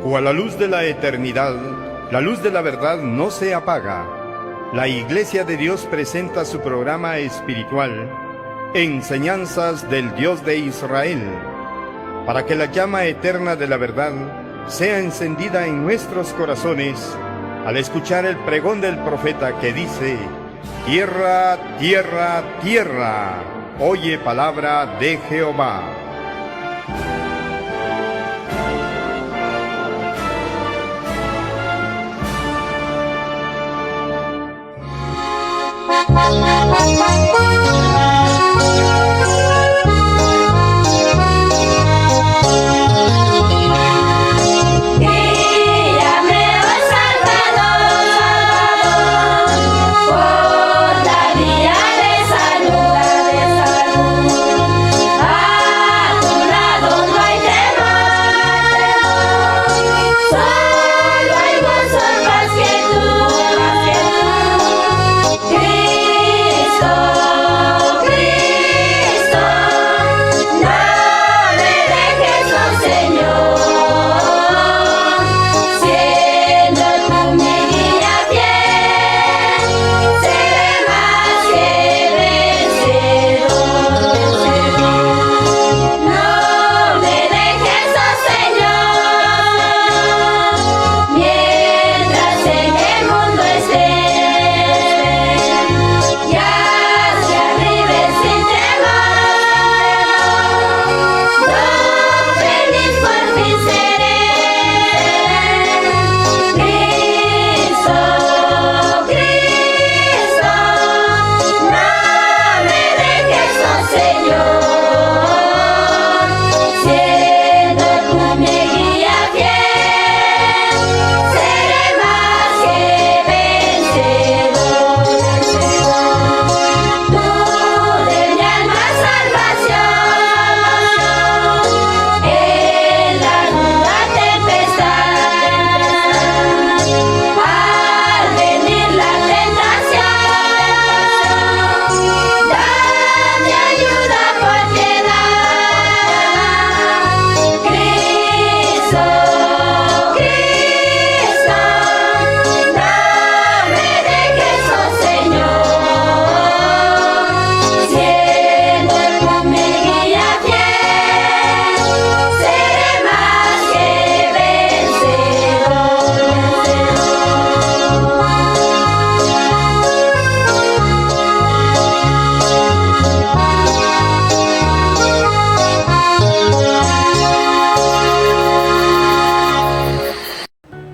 o a la luz de la eternidad, la luz de la verdad no se apaga. La Iglesia de Dios presenta su programa espiritual, Enseñanzas del Dios de Israel, para que la llama eterna de la verdad sea encendida en nuestros corazones al escuchar el pregón del profeta que dice: tierra, tierra, tierra, oye palabra de Jehová.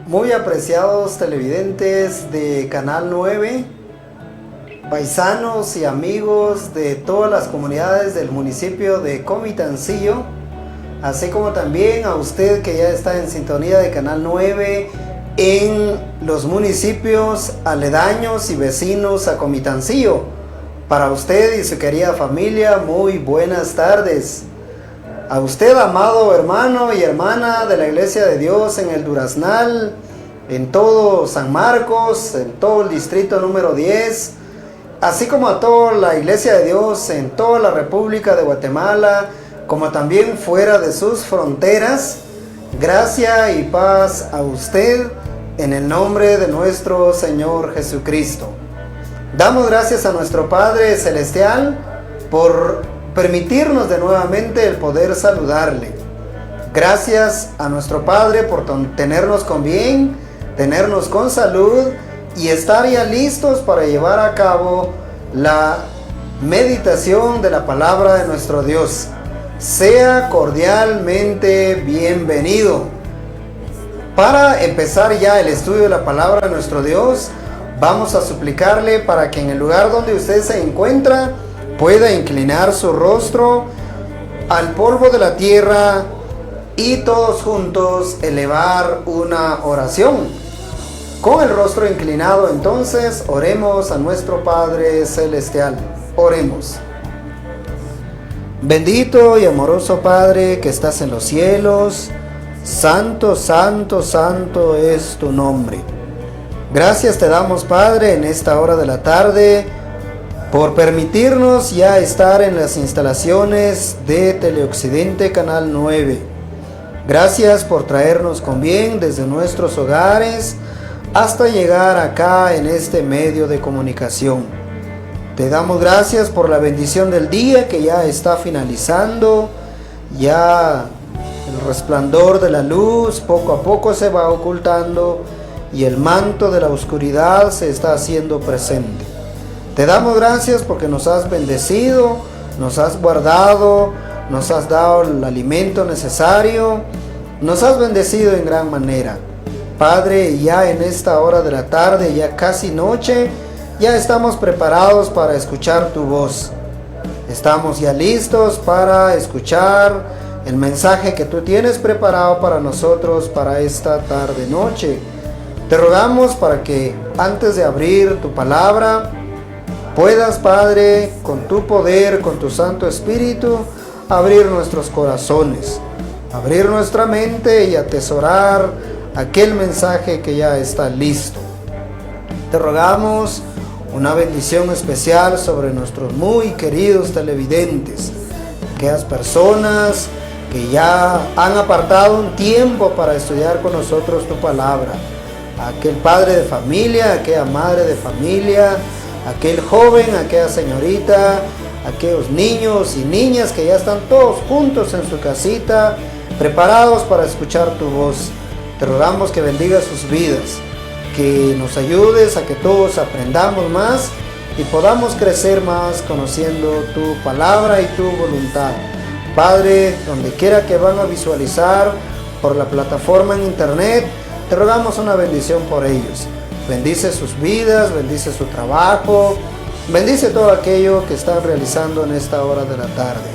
Muy apreciados televidentes de Canal 9, paisanos y amigos de todas las comunidades del municipio de Comitancillo, así como también a usted que ya está en sintonía de Canal 9 en los municipios aledaños y vecinos a Comitancillo. Para usted y su querida familia, muy buenas tardes. A usted, amado hermano y hermana de la Iglesia de Dios en el Duraznal, en todo San Marcos, en todo el distrito número 10, así como a toda la Iglesia de Dios en toda la República de Guatemala, como también fuera de sus fronteras, gracia y paz a usted en el nombre de nuestro Señor Jesucristo. Damos gracias a nuestro Padre Celestial por permitirnos de nuevamente el poder saludarle. Gracias a nuestro Padre por tenernos con bien, tenernos con salud y estar ya listos para llevar a cabo la meditación de la palabra de nuestro Dios. Sea cordialmente bienvenido. Para empezar ya el estudio de la palabra de nuestro Dios, vamos a suplicarle para que en el lugar donde usted se encuentra pueda inclinar su rostro al polvo de la tierra y todos juntos elevar una oración. Con el rostro inclinado, entonces, oremos a nuestro Padre Celestial. Oremos. Bendito y amoroso Padre que estás en los cielos, santo, santo, santo es tu nombre. Gracias te damos, Padre, en esta hora de la tarde, por permitirnos ya estar en las instalaciones de Teleoccidente Canal 9. Gracias por traernos con bien desde nuestros hogares hasta llegar acá en este medio de comunicación. Te damos gracias por la bendición del día que ya está finalizando. Ya el resplandor de la luz poco a poco se va ocultando y el manto de la oscuridad se está haciendo presente. Te damos gracias porque nos has bendecido, nos has guardado, nos has dado el alimento necesario, nos has bendecido en gran manera. Padre, ya en esta hora de la tarde, ya casi noche, ya estamos preparados para escuchar tu voz. Estamos ya listos para escuchar el mensaje que tú tienes preparado para nosotros para esta tarde noche. Te rogamos para que antes de abrir tu palabra, puedas, Padre, con tu poder, con tu Santo Espíritu, abrir nuestros corazones, abrir nuestra mente y atesorar aquel mensaje que ya está listo. Te rogamos una bendición especial sobre nuestros muy queridos televidentes, aquellas personas que ya han apartado un tiempo para estudiar con nosotros tu palabra, aquel padre de familia, aquella madre de familia, aquel joven, aquella señorita, aquellos niños y niñas que ya están todos juntos en su casita, preparados para escuchar tu voz. Te rogamos que bendigas sus vidas, que nos ayudes a que todos aprendamos más y podamos crecer más conociendo tu palabra y tu voluntad. Padre, donde quiera que van a visualizar por la plataforma en internet, te rogamos una bendición por ellos. Bendice sus vidas, bendice su trabajo, bendice todo aquello que están realizando en esta hora de la tarde.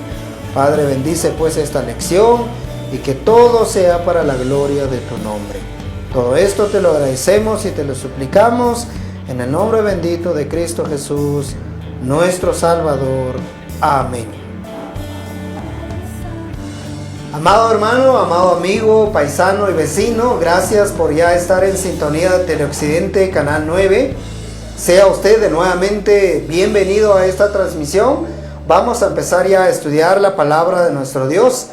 Padre, bendice pues esta lección y que todo sea para la gloria de tu nombre. Todo esto te lo agradecemos y te lo suplicamos en el nombre bendito de Cristo Jesús, nuestro Salvador. Amén. Amado hermano, amado amigo, paisano y vecino, gracias por ya estar en sintonía de Teleoccidente Canal 9. Sea usted de nuevamente bienvenido a esta transmisión. Vamos a empezar ya a estudiar la palabra de nuestro Dios.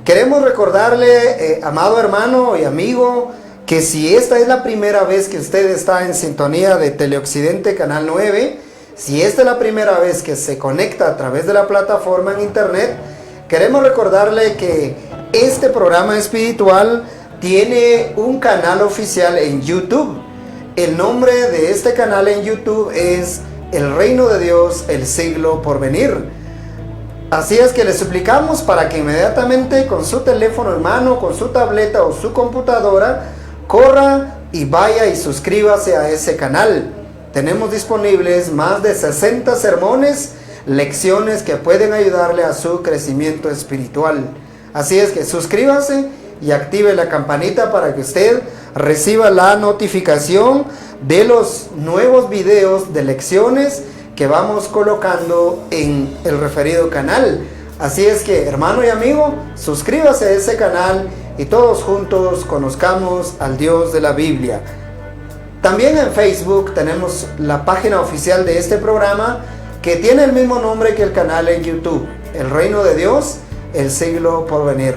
Queremos recordarle, amado hermano y amigo, que si esta es la primera vez que usted está en sintonía de Teleoccidente Canal 9, si esta es la primera vez que se conecta a través de la plataforma en internet, queremos recordarle que este programa espiritual tiene un canal oficial en YouTube. El nombre de este canal en YouTube es El Reino de Dios, el siglo por venir. Así es que le suplicamos para que inmediatamente con su teléfono en mano, con su tableta o su computadora, corra y vaya y suscríbase a ese canal. Tenemos disponibles más de 60 sermones, lecciones que pueden ayudarle a su crecimiento espiritual. Así es que suscríbase y active la campanita para que usted reciba la notificación de los nuevos videos de lecciones que vamos colocando en el referido canal. Así es que, hermano y amigo, suscríbase a ese canal y todos juntos conozcamos al Dios de la Biblia. También en Facebook tenemos la página oficial de este programa, que tiene el mismo nombre que el canal en YouTube, El Reino de Dios, el siglo por venir.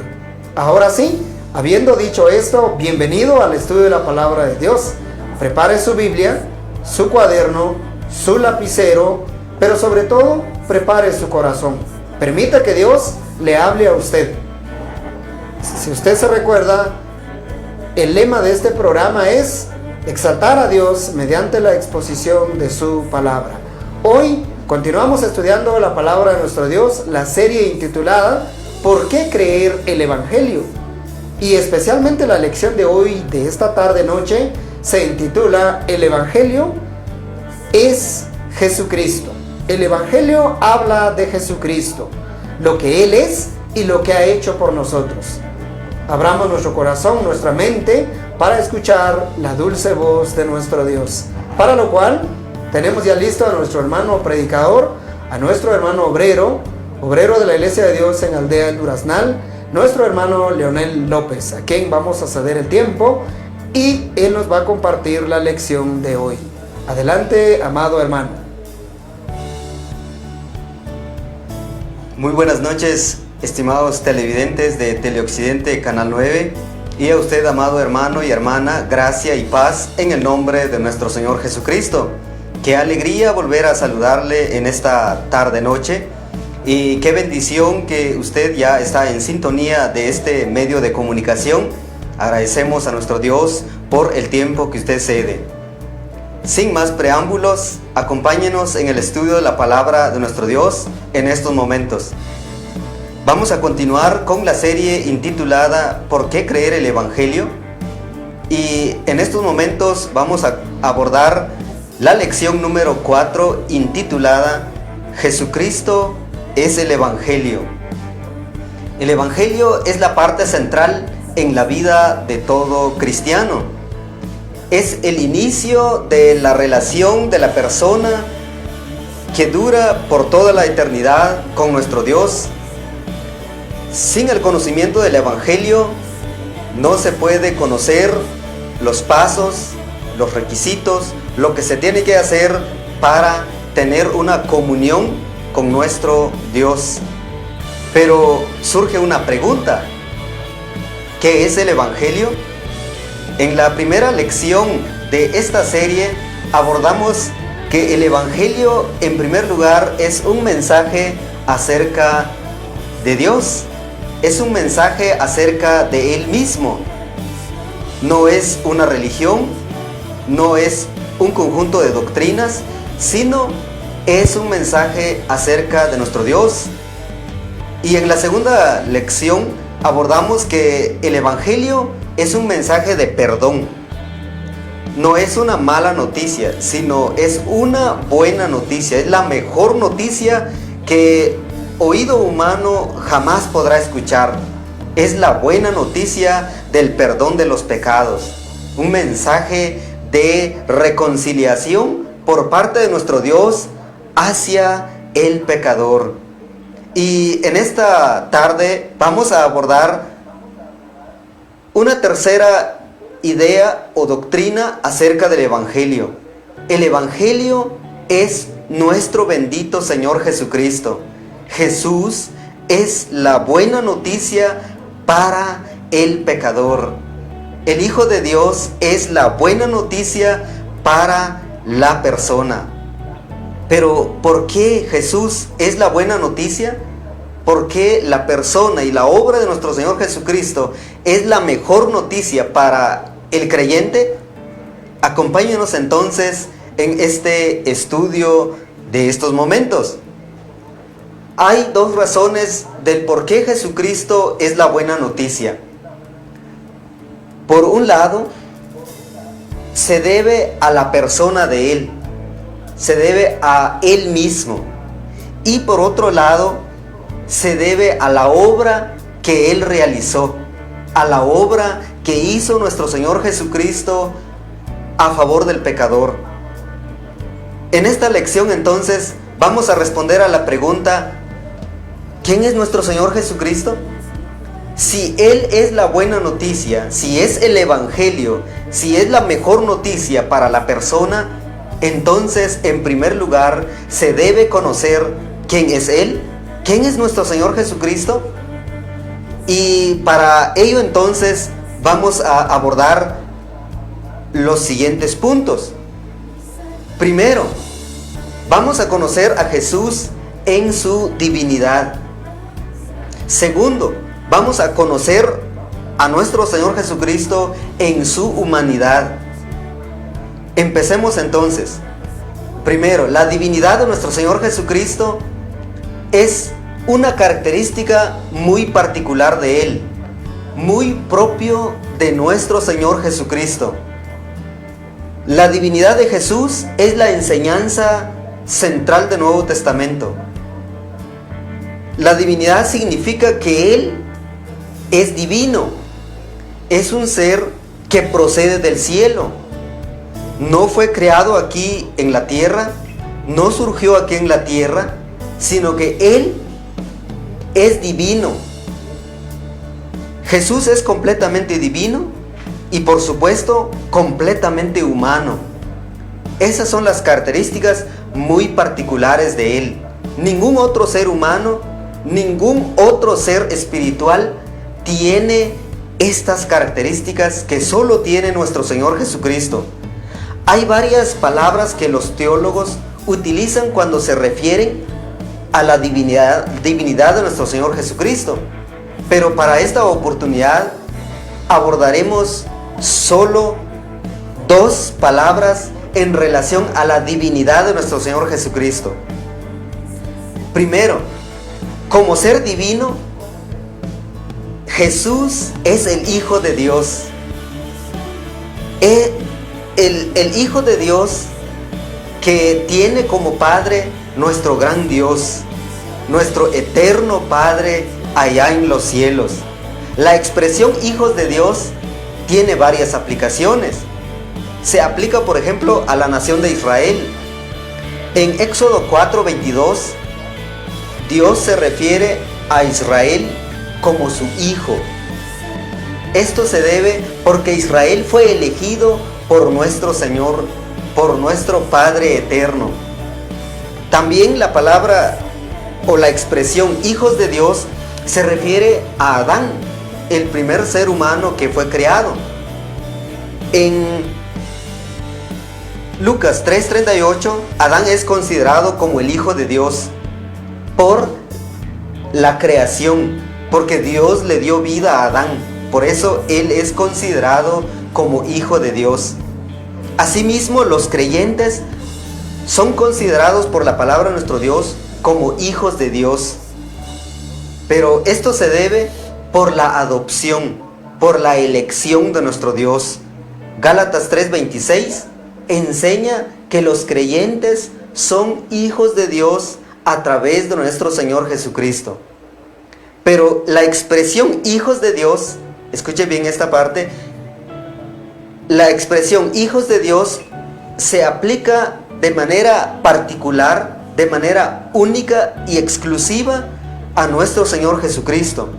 Ahora sí, habiendo dicho esto, bienvenido al estudio de la palabra de Dios. Prepare su Biblia, su cuaderno, su lapicero, pero sobre todo, prepare su corazón. Permita que Dios le hable a usted. Si usted se recuerda, el lema de este programa es exaltar a Dios mediante la exposición de su palabra. Hoy continuamos estudiando la palabra de nuestro Dios, la serie intitulada ¿Por qué creer el Evangelio? Y especialmente la lección de hoy, de esta tarde noche, se intitula El Evangelio es Jesucristo. El Evangelio habla de Jesucristo, lo que Él es y lo que ha hecho por nosotros. Abramos nuestro corazón, nuestra mente, para escuchar la dulce voz de nuestro Dios. Para lo cual, tenemos ya listo a nuestro hermano predicador, a nuestro hermano obrero de la Iglesia de Dios en Aldea del Duraznal, nuestro hermano Leonel López, a quien vamos a ceder el tiempo y él nos va a compartir la lección de hoy. Adelante, amado hermano. Muy buenas noches, estimados televidentes de Teleoccidente Canal 9, y a usted, amado hermano y hermana, gracia y paz en el nombre de nuestro Señor Jesucristo. Qué alegría volver a saludarle en esta tarde-noche, y qué bendición que usted ya está en sintonía de este medio de comunicación. Agradecemos a nuestro Dios por el tiempo que usted cede. Sin más preámbulos, acompáñenos en el estudio de la palabra de nuestro Dios en estos momentos. Vamos a continuar con la serie intitulada ¿Por qué creer el Evangelio? Y en estos momentos vamos a abordar la lección número 4 intitulada Jesucristo es el Evangelio. El Evangelio es la parte central en la vida de todo cristiano. Es el inicio de la relación de la persona que dura por toda la eternidad con nuestro Dios. Sin el conocimiento del Evangelio no se puede conocer los pasos, los requisitos, lo que se tiene que hacer para tener una comunión con nuestro Dios. Pero surge una pregunta: ¿qué es el Evangelio? En la primera lección de esta serie abordamos que el Evangelio, en primer lugar, es un mensaje acerca de Dios. Es un mensaje acerca de Él mismo. No es una religión, no es un conjunto de doctrinas, sino es un mensaje acerca de nuestro Dios. Y en la segunda lección abordamos que el Evangelio es un mensaje de perdón. No es una mala noticia, sino es una buena noticia. Es la mejor noticia que oído humano jamás podrá escuchar. Es la buena noticia del perdón de los pecados. Un mensaje de reconciliación por parte de nuestro Dios hacia el pecador. Y en esta tarde vamos a abordar una tercera idea o doctrina acerca del Evangelio. El Evangelio es nuestro bendito Señor Jesucristo. Jesús es la buena noticia para el pecador. El Hijo de Dios es la buena noticia para la persona. Pero ¿por qué Jesús es la buena noticia? ¿Por qué la persona y la obra de nuestro Señor Jesucristo es la mejor noticia para el creyente? Acompáñenos entonces en este estudio de estos momentos. Hay dos razones del por qué Jesucristo es la buena noticia. Por un lado, se debe a la persona de Él, se debe a Él mismo. Y por otro lado, se debe a la obra que Él realizó, a la obra que hizo nuestro Señor Jesucristo a favor del pecador. En esta lección entonces vamos a responder a la pregunta: ¿quién es nuestro Señor Jesucristo? Si Él es la buena noticia, si es el Evangelio, si es la mejor noticia para la persona, entonces en primer lugar se debe conocer quién es Él, quién es nuestro Señor Jesucristo. Y para ello entonces vamos a abordar los siguientes puntos. Primero, vamos a conocer a Jesús en su divinidad. Segundo, vamos a conocer a nuestro Señor Jesucristo en su humanidad. Empecemos entonces. Primero, la divinidad de nuestro Señor Jesucristo es una característica muy particular de Él, muy propio de nuestro Señor Jesucristo. La divinidad de Jesús es la enseñanza central del Nuevo Testamento. La divinidad significa que Él es divino, es un ser que procede del cielo. No fue creado aquí en la tierra, no surgió aquí en la tierra, sino que Él es divino. Jesús es completamente divino y por supuesto completamente humano. Esas son las características muy particulares de Él. Ningún otro ser humano ningún otro ser espiritual tiene estas características que solo tiene nuestro Señor Jesucristo. Hay varias palabras que los teólogos utilizan cuando se refieren a la divinidad de nuestro Señor Jesucristo. Pero para esta oportunidad abordaremos solo dos palabras en relación a la divinidad de nuestro Señor Jesucristo. Primero, como ser divino, Jesús es el Hijo de Dios. El Hijo de Dios que tiene como Padre nuestro gran Dios, nuestro eterno Padre allá en los cielos. La expresión hijos de Dios tiene varias aplicaciones. Se aplica, por ejemplo, a la nación de Israel. En Éxodo 4:22, Dios se refiere a Israel como su hijo. Esto se debe porque Israel fue elegido por nuestro Señor, por nuestro Padre eterno. También la palabra o la expresión hijos de Dios se refiere a Adán, el primer ser humano que fue creado. En Lucas 3:38, Adán es considerado como el Hijo de Dios por la creación, porque Dios le dio vida a Adán. Por eso él es considerado como Hijo de Dios. Asimismo, los creyentes son considerados por la palabra de nuestro Dios como hijos de Dios. Pero esto se debe por la adopción, por la elección de nuestro Dios. Gálatas 3:26 enseña que los creyentes son hijos de Dios a través de nuestro Señor Jesucristo. Pero la expresión hijos de Dios, escuche bien esta parte, la expresión hijos de Dios se aplica de manera particular, de manera única y exclusiva a nuestro Señor Jesucristo.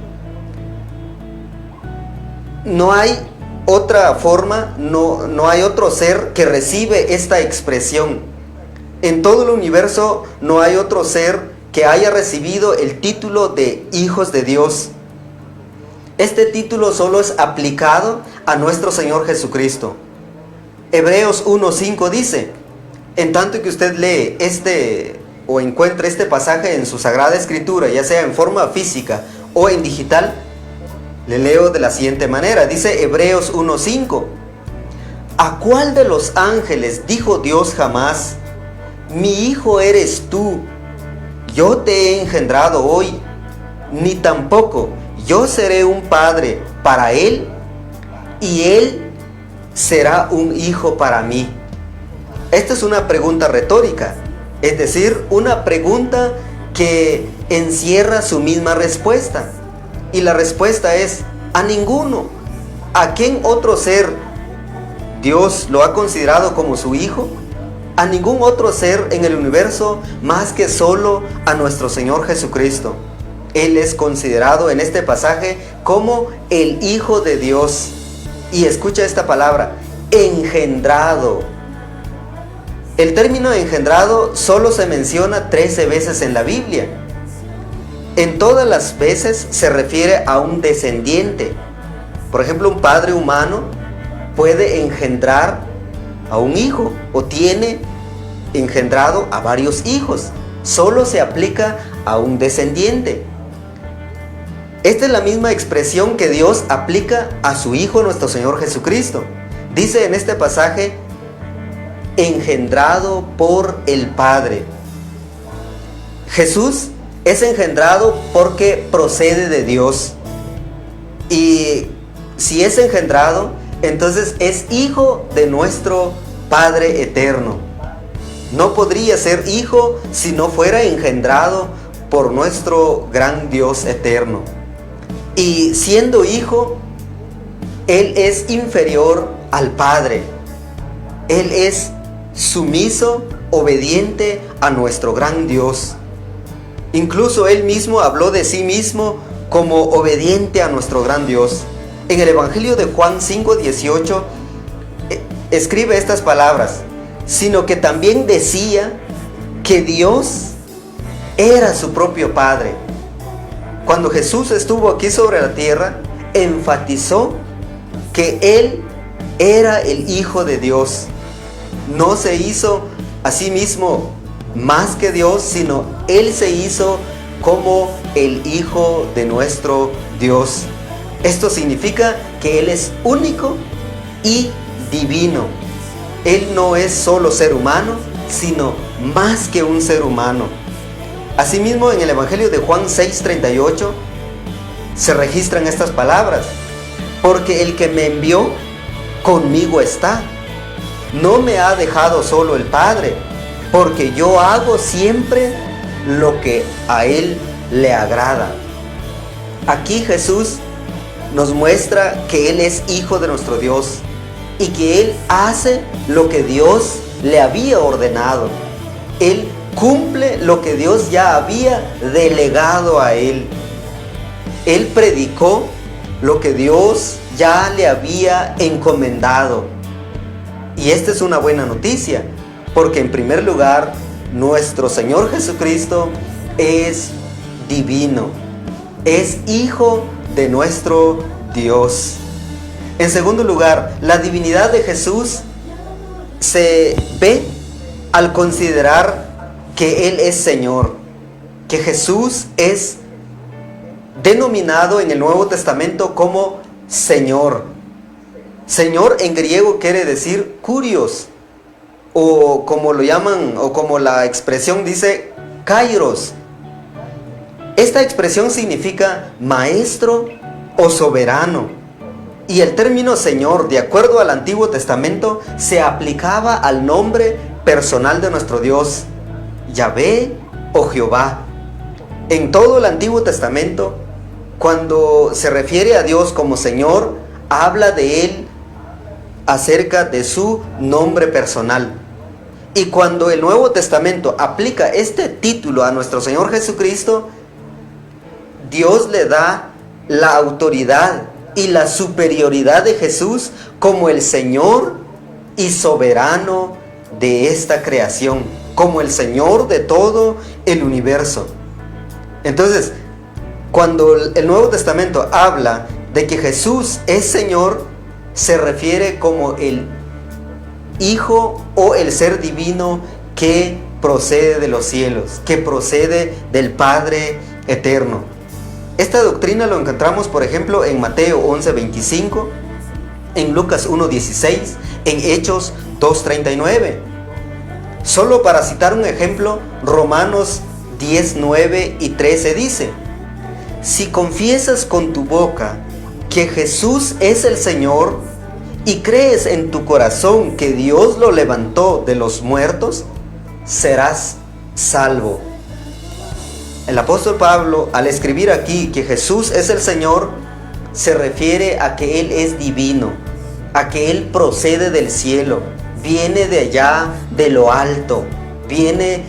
No hay otra forma, no hay otro ser que recibe esta expresión. En todo el universo no hay otro ser que haya recibido el título de hijos de Dios. Este título solo es aplicado a nuestro Señor Jesucristo. Hebreos 1:5 dice, en tanto que usted lee o encuentre este pasaje en su Sagrada Escritura, ya sea en forma física o en digital, le leo de la siguiente manera. Dice Hebreos 1:5, ¿a cuál de los ángeles dijo Dios jamás, mi hijo eres tú, yo te he engendrado hoy? Ni tampoco yo seré un padre para él y él será un hijo para mí. Esta es una pregunta retórica, es decir, una pregunta que encierra su misma respuesta. Y la respuesta es, a ninguno. ¿A quién otro ser Dios lo ha considerado como su hijo? A ningún otro ser en el universo más que solo a nuestro Señor Jesucristo. Él es considerado en este pasaje como el Hijo de Dios. Y escucha esta palabra, engendrado. El término engendrado solo se menciona 13 veces en la Biblia. En todas las veces se refiere a un descendiente. Por ejemplo, un padre humano puede engendrar a un hijo o tiene engendrado a varios hijos. Solo se aplica a un descendiente. Esta es la misma expresión que Dios aplica a su Hijo, nuestro Señor Jesucristo. Dice en este pasaje, engendrado por el Padre. Jesús es engendrado porque procede de Dios. Y si es engendrado, entonces es hijo de nuestro Padre eterno. No podría ser hijo si no fuera engendrado por nuestro gran Dios eterno. Y siendo hijo, Él es inferior al Padre. Él es sumiso, obediente a nuestro gran Dios. Incluso Él mismo habló de sí mismo como obediente a nuestro gran Dios. En el Evangelio de Juan 5:18 escribe estas palabras, sino que también decía que Dios era su propio Padre. cuando Jesús estuvo aquí sobre la tierra, enfatizó que Él era el Hijo de Dios. No se hizo a sí mismo más que Dios, sino Él se hizo como el Hijo de nuestro Dios. Esto significa que Él es único y divino. Él no es solo ser humano, sino más que un ser humano. Asimismo, en el Evangelio de Juan 6:38 se registran estas palabras: porque el que me envió conmigo está. No me ha dejado solo el Padre, porque yo hago siempre lo que a Él le agrada. Aquí Jesús nos muestra que Él es Hijo de nuestro Dios y que Él hace lo que Dios le había ordenado. Él cumple lo que Dios ya había delegado a Él. Él predicó lo que Dios ya le había encomendado. Y esta es una buena noticia, porque en primer lugar, nuestro Señor Jesucristo es divino, es Hijo de nuestro Dios. En segundo lugar, la divinidad de Jesús se ve al considerar que Él es Señor, que Jesús es denominado en el Nuevo Testamento como Señor. Señor en griego quiere decir kurios, o como lo llaman, o como la expresión dice, kairos. Esta expresión significa maestro o soberano. Y el término Señor, de acuerdo al Antiguo Testamento, se aplicaba al nombre personal de nuestro Dios, Yahvé o Jehová. En todo el Antiguo Testamento, cuando se refiere a Dios como Señor, habla de Él acerca de su nombre personal. Y cuando el Nuevo Testamento aplica este título a nuestro Señor Jesucristo, Dios le da la autoridad y la superioridad de Jesús como el Señor y soberano de esta creación, como el Señor de todo el universo. Entonces, cuando el Nuevo Testamento habla de que Jesús es Señor, se refiere como el Hijo o el ser divino que procede de los cielos, que procede del Padre eterno. Esta doctrina lo encontramos, por ejemplo, en Mateo 11:25, en Lucas 1:16, en Hechos 2:39. Solo para citar un ejemplo, Romanos 10:9 y 13 dice: si confiesas con tu boca que Jesús es el Señor y crees en tu corazón que Dios lo levantó de los muertos, serás salvo. El apóstol Pablo, al escribir aquí que Jesús es el Señor, se refiere a que Él es divino, a que Él procede del cielo, viene de allá, de lo alto, viene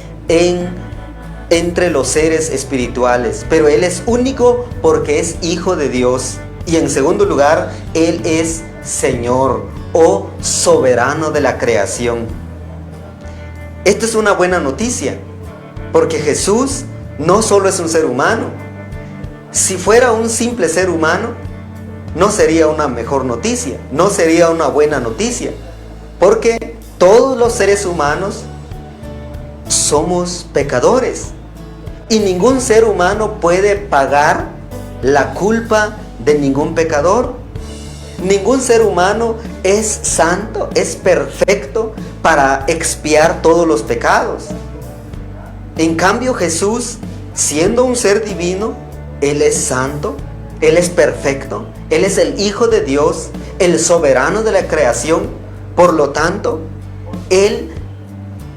entre los seres espirituales, pero Él es único porque es Hijo de Dios. Y en segundo lugar, Él es Señor o soberano de la creación. Esto es una buena noticia, porque Jesús no solo es un ser humano. Si fuera un simple ser humano, no sería una mejor noticia, no sería una buena noticia, porque todos los seres humanos somos pecadores y ningún ser humano puede pagar la culpa de ningún pecador. Ningún ser humano es santo, es perfecto para expiar todos los pecados. En cambio, Jesús, siendo un ser divino, Él es santo, Él es perfecto, Él es el Hijo de Dios, el soberano de la creación. Por lo tanto, Él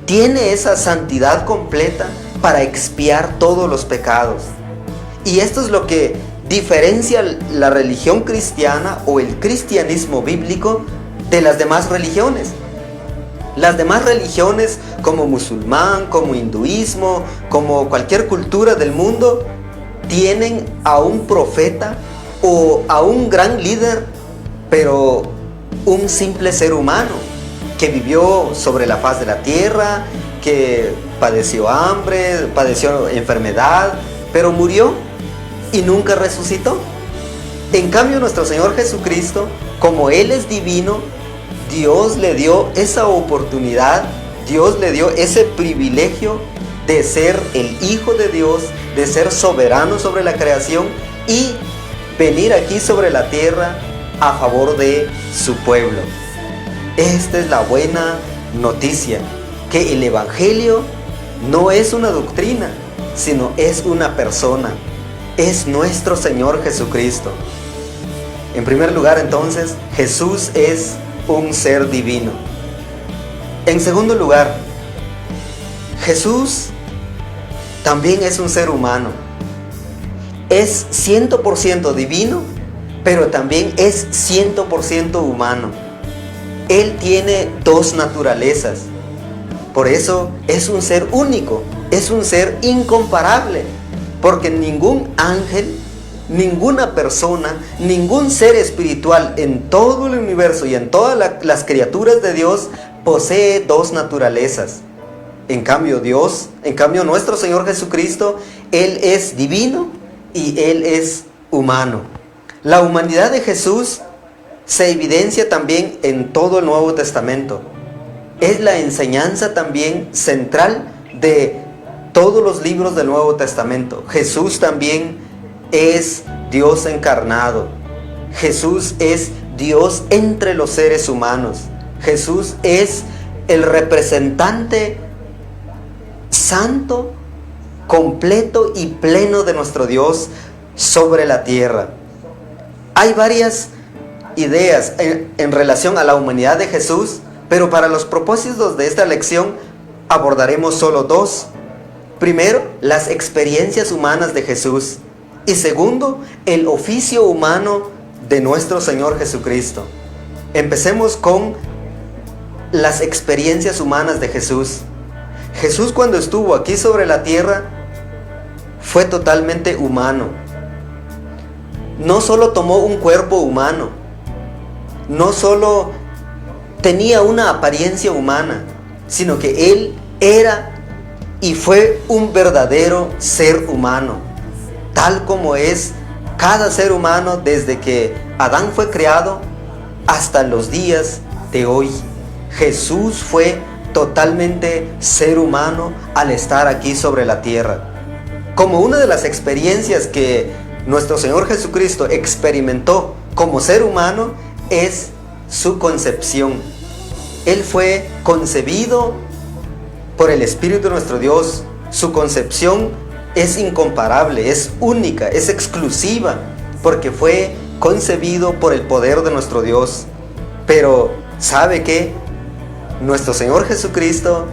tiene esa santidad completa para expiar todos los pecados. Y esto es lo que diferencia la religión cristiana o el cristianismo bíblico de las demás religiones. Las demás religiones, como musulmán, como hinduismo, como cualquier cultura del mundo, tienen a un profeta o a un gran líder, pero un simple ser humano que vivió sobre la faz de la tierra, que padeció hambre, padeció enfermedad, pero murió. y nunca resucitó. En cambio, nuestro Señor Jesucristo, como Él es divino, Dios le dio esa oportunidad, Dios le dio ese privilegio de ser el Hijo de Dios, de ser soberano sobre la creación y venir aquí sobre la tierra a favor de su pueblo. Esta es la buena noticia, que el Evangelio no es una doctrina, sino es una persona, es nuestro Señor Jesucristo. En primer lugar, entonces, Jesús es un ser divino. En segundo lugar, Jesús también es un ser humano. Es 100% divino, pero también es 100% humano. Él tiene dos naturalezas. Por eso es un ser único, es un ser incomparable, porque ningún ángel, ninguna persona, ningún ser espiritual en todo el universo y en todas las criaturas de Dios posee dos naturalezas. En cambio nuestro Señor Jesucristo, Él es divino y Él es humano. La humanidad de Jesús se evidencia también en todo el Nuevo Testamento. Es la enseñanza también central de todos los libros del Nuevo Testamento. Jesús también es Dios encarnado. Jesús es Dios entre los seres humanos. Jesús es el representante santo, completo y pleno de nuestro Dios sobre la tierra. Hay varias ideas en relación a la humanidad de Jesús, pero para los propósitos de esta lección abordaremos solo dos. Primero, las experiencias humanas de Jesús, y segundo, el oficio humano de nuestro Señor Jesucristo. Empecemos con las experiencias humanas de Jesús. Jesús, cuando estuvo aquí sobre la tierra, fue totalmente humano. No solo tomó un cuerpo humano, no solo tenía una apariencia humana, sino que Él era y fue un verdadero ser humano, tal como es cada ser humano desde que Adán fue creado hasta los días de hoy. Jesús fue totalmente ser humano al estar aquí sobre la tierra. Como una de las experiencias que nuestro Señor Jesucristo experimentó como ser humano es su concepción. Él fue concebido por el Espíritu de nuestro Dios. Su concepción es incomparable, es única, es exclusiva, porque fue concebido por el poder de nuestro Dios. Pero, ¿sabe qué? Nuestro Señor Jesucristo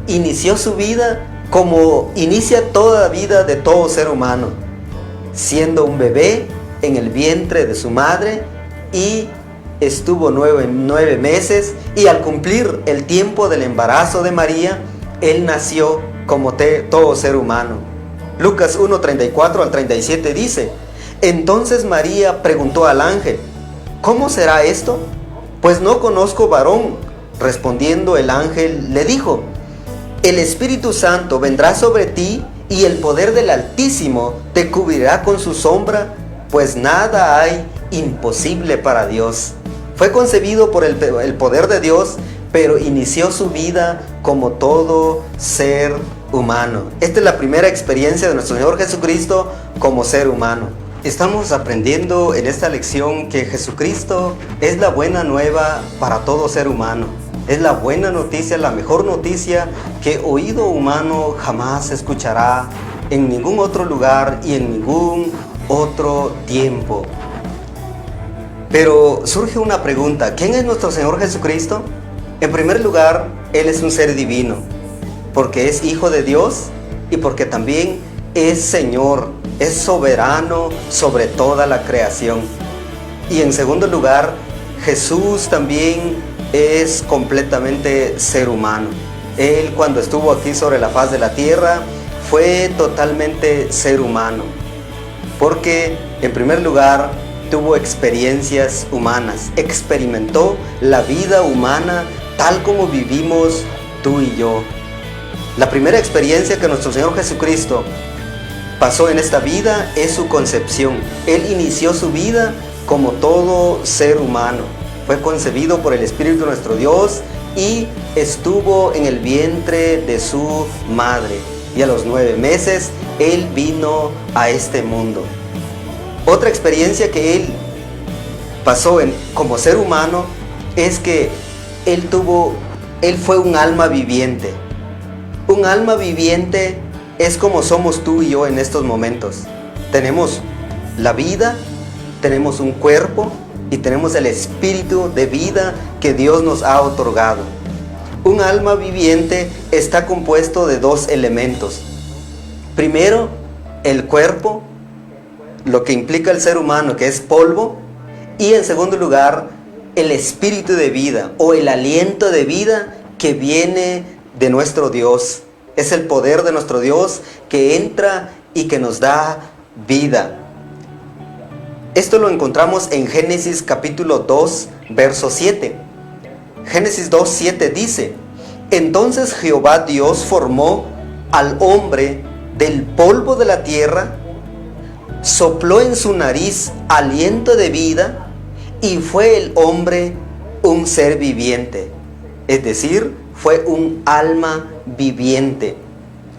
inició su vida como inicia toda vida de todo ser humano, siendo un bebé en el vientre de su madre, y estuvo 9 meses, y al cumplir el tiempo del embarazo de María, Él nació como todo ser humano. Lucas 1:34 al 37 dice: Entonces María preguntó al ángel: ¿Cómo será esto? Pues no conozco varón. Respondiendo el ángel le dijo: El Espíritu Santo vendrá sobre ti, y el poder del Altísimo te cubrirá con su sombra, pues nada hay imposible para Dios. Fue concebido por el poder de Dios, pero inició su vida como todo ser humano. Esta es la primera experiencia de nuestro Señor Jesucristo como ser humano. Estamos aprendiendo en esta lección que Jesucristo es la buena nueva para todo ser humano. Es la buena noticia, la mejor noticia que oído humano jamás escuchará en ningún otro lugar y en ningún otro tiempo. Pero surge una pregunta: ¿quién es nuestro Señor Jesucristo? En primer lugar, Él es un ser divino, porque es Hijo de Dios y porque también es Señor, es soberano sobre toda la creación. Y en segundo lugar, Jesús también es completamente ser humano. Él, cuando estuvo aquí sobre la faz de la tierra, fue totalmente ser humano, porque en primer lugar tuvo experiencias humanas, experimentó la vida humana tal como vivimos tú y yo. La primera experiencia que nuestro Señor Jesucristo pasó en esta vida es su concepción. Él inició su vida como todo ser humano. Fue concebido por el Espíritu de nuestro Dios y estuvo en el vientre de su madre. Y a los 9 meses, Él vino a este mundo. Otra experiencia que Él pasó como ser humano es que Él fue un alma viviente. Un alma viviente es como somos tú y yo en estos momentos. Tenemos la vida, tenemos un cuerpo y tenemos el espíritu de vida que Dios nos ha otorgado. Un alma viviente está compuesto de 2 elementos. Primero, el cuerpo, lo que implica el ser humano, que es polvo. Y en segundo lugar, el espíritu de vida o el aliento de vida que viene de nuestro Dios. Es el poder de nuestro Dios que entra y que nos da vida. Esto lo encontramos en Génesis capítulo 2, verso 7. Génesis 2, 7 dice: entonces Jehová Dios formó al hombre del polvo de la tierra, sopló en su nariz aliento de vida y fue el hombre un ser viviente. Es decir, fue un alma viviente.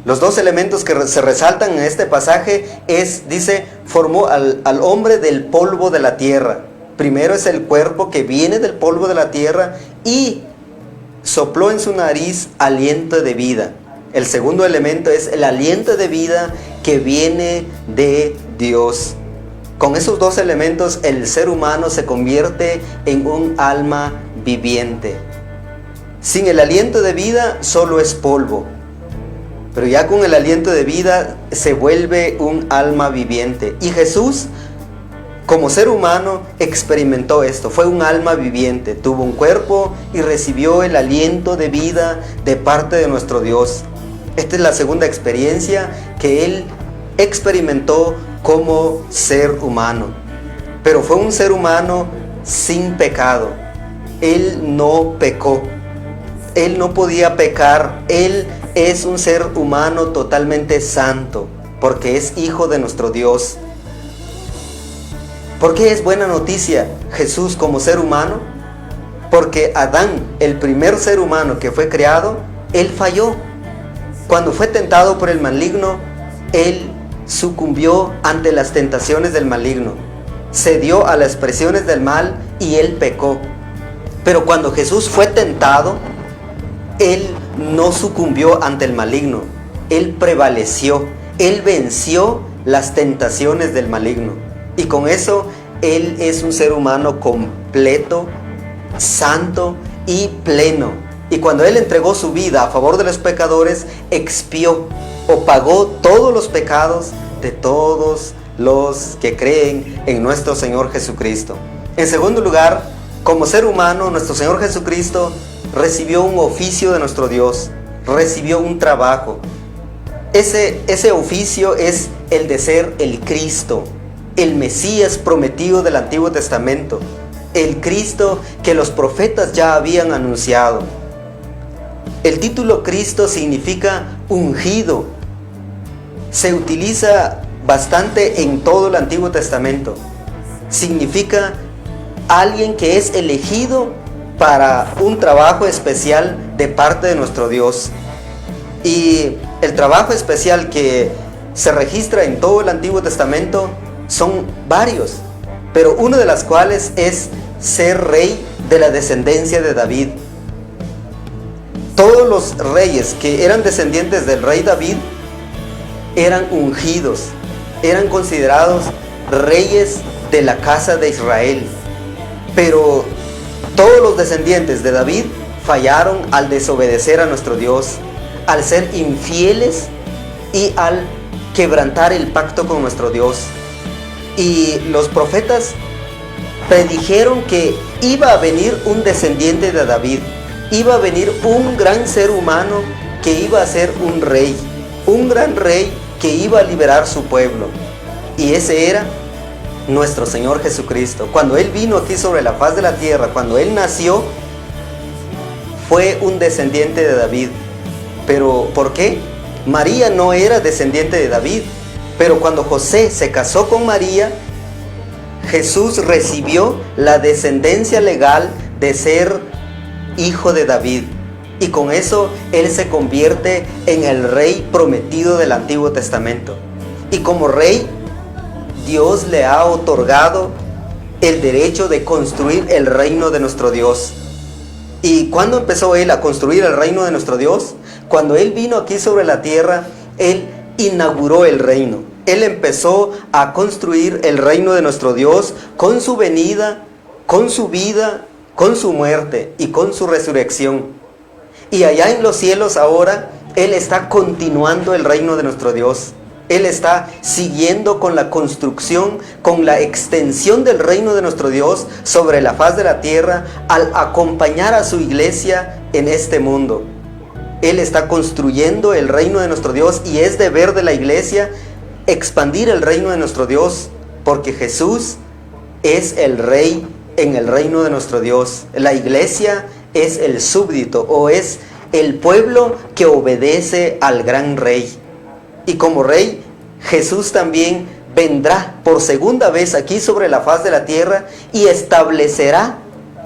Los 2 elementos que se resaltan en este pasaje dice, formó al hombre del polvo de la tierra. Primero es el cuerpo que viene del polvo de la tierra y sopló en su nariz aliento de vida. El segundo elemento es el aliento de vida que viene de Dios. Con esos 2 elementos el ser humano se convierte en un alma viviente. Sin el aliento de vida solo es polvo, pero ya con el aliento de vida se vuelve un alma viviente. Y Jesús, como ser humano, experimentó esto. Fue un alma viviente, tuvo un cuerpo y recibió el aliento de vida de parte de nuestro Dios. Esta es la segunda experiencia que Él experimentó como ser humano. Pero fue un ser humano sin pecado. Él no pecó. Él no podía pecar. Él es un ser humano totalmente santo, porque es hijo de nuestro Dios. ¿Por qué es buena noticia Jesús como ser humano? Porque Adán, el primer ser humano que fue creado, él falló. Cuando fue tentado por el maligno, él sucumbió ante las tentaciones del maligno, cedió a las presiones del mal y él pecó. Pero cuando Jesús fue tentado, Él no sucumbió ante el maligno, Él prevaleció, Él venció las tentaciones del maligno. Y con eso, Él es un ser humano completo, santo y pleno. Y cuando Él entregó su vida a favor de los pecadores, expió o pagó todos los pecados de todos los que creen en nuestro Señor Jesucristo. En segundo lugar, como ser humano, nuestro Señor Jesucristo recibió un oficio de nuestro Dios, recibió un trabajo. Ese oficio es el de ser el Cristo, el Mesías prometido del Antiguo Testamento, el Cristo que los profetas ya habían anunciado. El título Cristo significa ungido. Se utiliza bastante en todo el Antiguo Testamento. Significa alguien que es elegido para un trabajo especial de parte de nuestro Dios. Y el trabajo especial que se registra en todo el Antiguo Testamento son varios, pero una de las cuales es ser rey de la descendencia de David. Todos los reyes que eran descendientes del rey David eran ungidos, eran considerados reyes de la casa de Israel. Pero todos los descendientes de David fallaron al desobedecer a nuestro Dios, al ser infieles y al quebrantar el pacto con nuestro Dios. Y los profetas predijeron que iba a venir un descendiente de David, iba a venir un gran ser humano que iba a ser un rey, un gran rey que iba a liberar su pueblo. Y ese era nuestro Señor Jesucristo. Cuando Él vino aquí sobre la faz de la tierra, cuando Él nació, fue un descendiente de David. ¿Pero por qué? María no era descendiente de David. Pero cuando José se casó con María, Jesús recibió la descendencia legal de ser hijo de David. Y con eso Él se convierte en el rey prometido del Antiguo Testamento. Y como rey, Dios le ha otorgado el derecho de construir el reino de nuestro Dios. ¿Y cuándo empezó Él a construir el reino de nuestro Dios? Cuando Él vino aquí sobre la tierra, Él inauguró el reino. Él empezó a construir el reino de nuestro Dios con su venida, con su vida, con su muerte y con su resurrección. Y allá en los cielos ahora, Él está continuando el reino de nuestro Dios. Él está siguiendo con la construcción, con la extensión del reino de nuestro Dios sobre la faz de la tierra al acompañar a su iglesia en este mundo. Él está construyendo el reino de nuestro Dios y es deber de la iglesia expandir el reino de nuestro Dios, porque Jesús es el rey en el reino de nuestro Dios. La iglesia es el súbdito o es el pueblo que obedece al gran rey. Y como rey, Jesús también vendrá por segunda vez aquí sobre la faz de la tierra y establecerá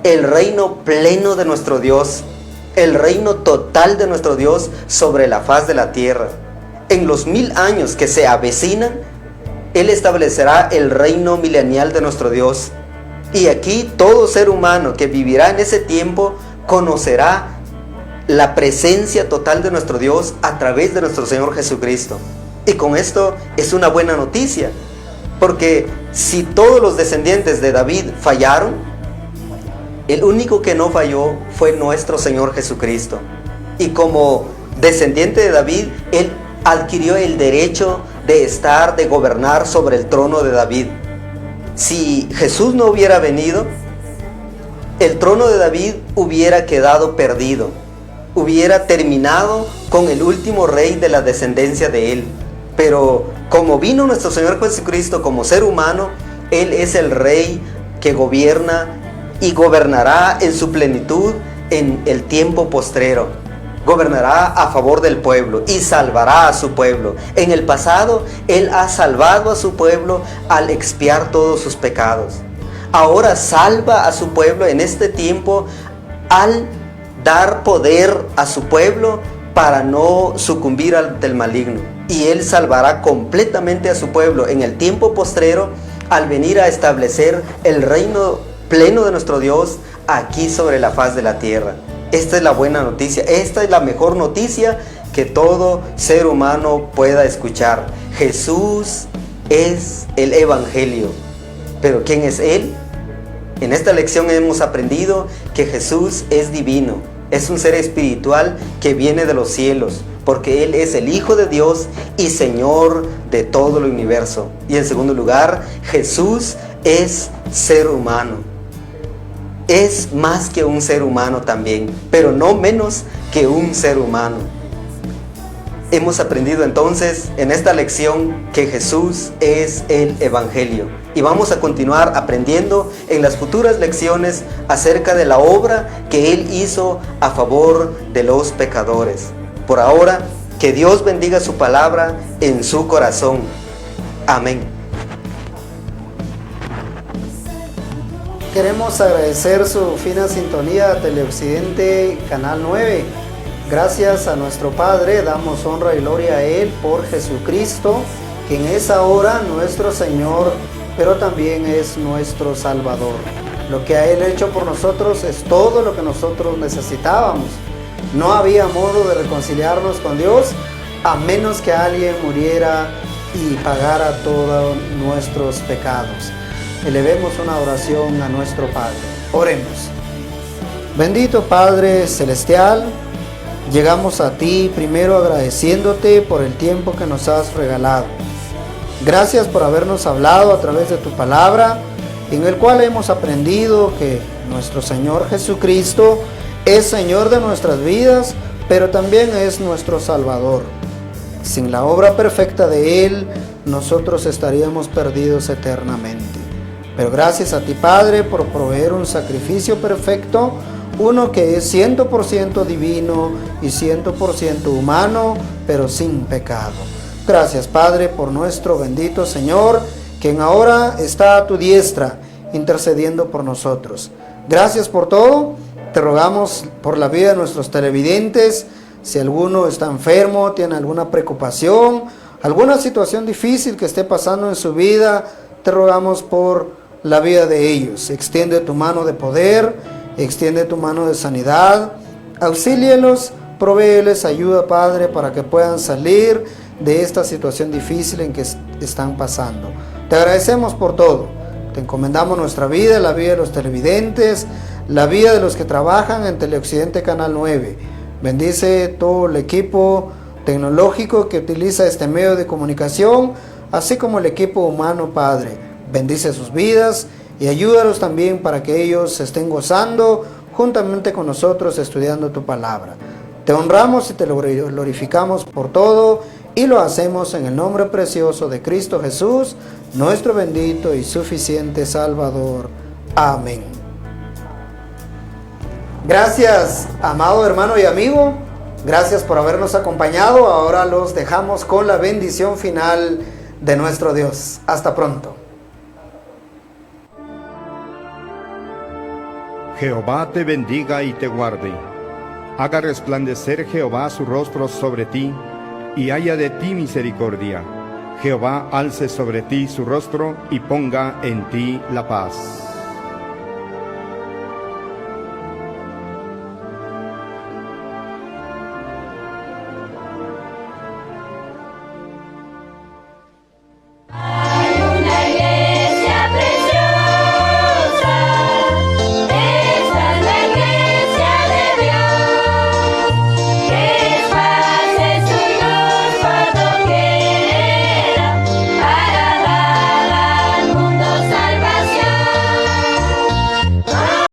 el reino pleno de nuestro Dios, el reino total de nuestro Dios sobre la faz de la tierra. En los 1000 años que se avecinan, Él establecerá el reino milenial de nuestro Dios. Y aquí todo ser humano que vivirá en ese tiempo conocerá la presencia total de nuestro Dios a través de nuestro Señor Jesucristo. Y con esto es una buena noticia, porque si todos los descendientes de David fallaron, el único que no falló fue nuestro Señor Jesucristo. Y como descendiente de David, Él adquirió el derecho de gobernar sobre el trono de David. Si Jesús no hubiera venido, el trono de David hubiera quedado perdido, hubiera terminado con el último rey de la descendencia de Él. Pero como vino nuestro Señor Jesucristo como ser humano, Él es el rey que gobierna y gobernará en su plenitud en el tiempo postrero. Gobernará a favor del pueblo y salvará a su pueblo. En el pasado, Él ha salvado a su pueblo al expiar todos sus pecados. Ahora salva a su pueblo en este tiempo al dar poder a su pueblo para no sucumbir ante el maligno. Y Él salvará completamente a su pueblo en el tiempo postrero al venir a establecer el reino pleno de nuestro Dios aquí sobre la faz de la tierra. Esta es la buena noticia, esta es la mejor noticia que todo ser humano pueda escuchar. Jesús es el Evangelio. ¿Pero quién es Él? En esta lección hemos aprendido que Jesús es divino, es un ser espiritual que viene de los cielos, porque Él es el Hijo de Dios y Señor de todo el universo. Y en segundo lugar, Jesús es ser humano. Es más que un ser humano también, pero no menos que un ser humano. Hemos aprendido entonces en esta lección que Jesús es el Evangelio. Y vamos a continuar aprendiendo en las futuras lecciones acerca de la obra que Él hizo a favor de los pecadores. Por ahora, que Dios bendiga su palabra en su corazón. Amén. Queremos agradecer su fina sintonía a Teleoccidente Canal 9. Gracias a nuestro Padre, damos honra y gloria a Él por Jesucristo, quien es ahora nuestro Señor, pero también es nuestro Salvador. Lo que ha Él hecho por nosotros es todo lo que nosotros necesitábamos. No había modo de reconciliarnos con Dios a menos que alguien muriera y pagara todos nuestros pecados. Elevemos una oración a nuestro Padre. Oremos. Bendito Padre Celestial, llegamos a ti primero agradeciéndote por el tiempo que nos has regalado. Gracias por habernos hablado a través de tu palabra, en el cual hemos aprendido que nuestro Señor Jesucristo es Señor de nuestras vidas, pero también es nuestro Salvador. Sin la obra perfecta de Él, nosotros estaríamos perdidos eternamente. Pero gracias a ti, Padre, por proveer un sacrificio perfecto, uno que es 100% divino y 100% humano, pero sin pecado. Gracias, Padre, por nuestro bendito Señor, quien ahora está a tu diestra, intercediendo por nosotros. Gracias por todo. Te rogamos por la vida de nuestros televidentes. Si alguno está enfermo, tiene alguna preocupación, alguna situación difícil que esté pasando en su vida, te rogamos por la vida de ellos. Extiende tu mano de poder, extiende tu mano de sanidad, auxílielos, provéeles ayuda, Padre, para que puedan salir de esta situación difícil en que están pasando. Te agradecemos por todo. Te encomendamos nuestra vida, la vida de los televidentes, la vida de los que trabajan en Teleoccidente Canal 9. Bendice todo el equipo tecnológico que utiliza este medio de comunicación, así como el equipo humano, Padre. Bendice sus vidas y ayúdalos también para que ellos estén gozando juntamente con nosotros estudiando tu palabra. Te honramos y te glorificamos por todo y lo hacemos en el nombre precioso de Cristo Jesús, nuestro bendito y suficiente Salvador. Amén. Gracias, amado hermano y amigo. Gracias por habernos acompañado. Ahora los dejamos con la bendición final de nuestro Dios. Hasta pronto. Jehová te bendiga y te guarde. Haga resplandecer Jehová su rostro sobre ti, y haya de ti misericordia. Jehová alce sobre ti su rostro y ponga en ti la paz.